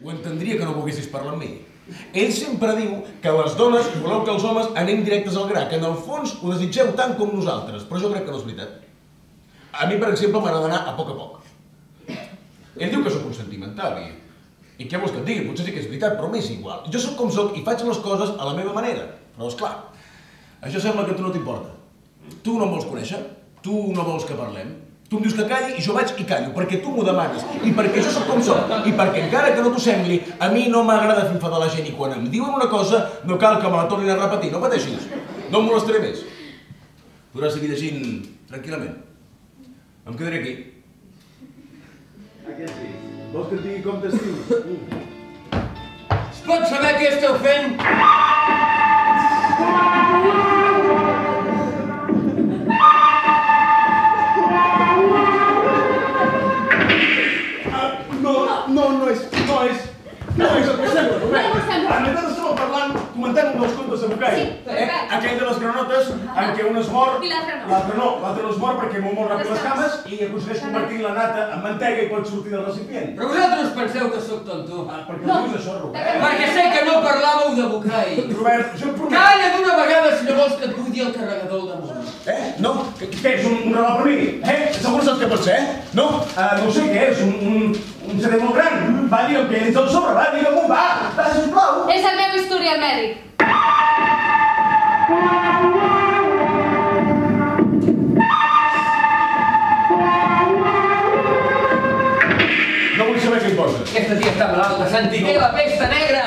Ho entendria que no volguessis parlar amb ell. Ell sempre diu que les dones voleu que els homes anem directes al gra, que en el fons ho desitgeu tant com nosaltres, però jo crec que no és veritat. A mi, per exemple, m'agrada anar a poc. Ell diu que sóc un sentimental i què vols que et digui? Potser sí que és veritat, però m'és igual. Jo sóc com sóc i faig les coses a la meva manera, però esclar, això sembla que a tu no t'importa. Tu no em vols conèixer, tu no vols que parlem, tu em dius que calli i jo vaig i callo, perquè tu m'ho demanes, i perquè jo sóc com sóc, i perquè encara que no t'ho sembli, a mi no m'agrada fer enfadar la gent i quan em diuen una cosa no cal que me la tornin a repetir, no pateixis, no em molestaré més. Podràs seguir llegint tranquil·lament. Em quedaré aquí. Aquest sí. Vols que et digui com t'estimes? Es pot saber què esteu fent? No és el que sembla, Robert. A més estàvem parlant, comentant un dels contes de Bucay. Aquell de les granotes en què un es mor... I l'altre no. L'altre no es mor perquè mou molt ràpid les cames i aconsegueix convertir la nata en mantega i pot sortir del recipient. Però vosaltres penseu que sóc tonto. Per què dius això, Robert? Perquè sé que no parlàveu de Bucay. Robert, jo et prometo... Calla d'una vegada si no vols que et buidi el carregador al damunt. No? Què és, un regal per mi? Segur saps què pot ser, No? No sé què és, un CD molt gran. Va, digue'm què ets al sobre, va, digue'm-ho, va, sisplau. És el meu historial mèdic. No vull saber què hi posa. Aquesta tia està malalta, Santi, té la pesta negra!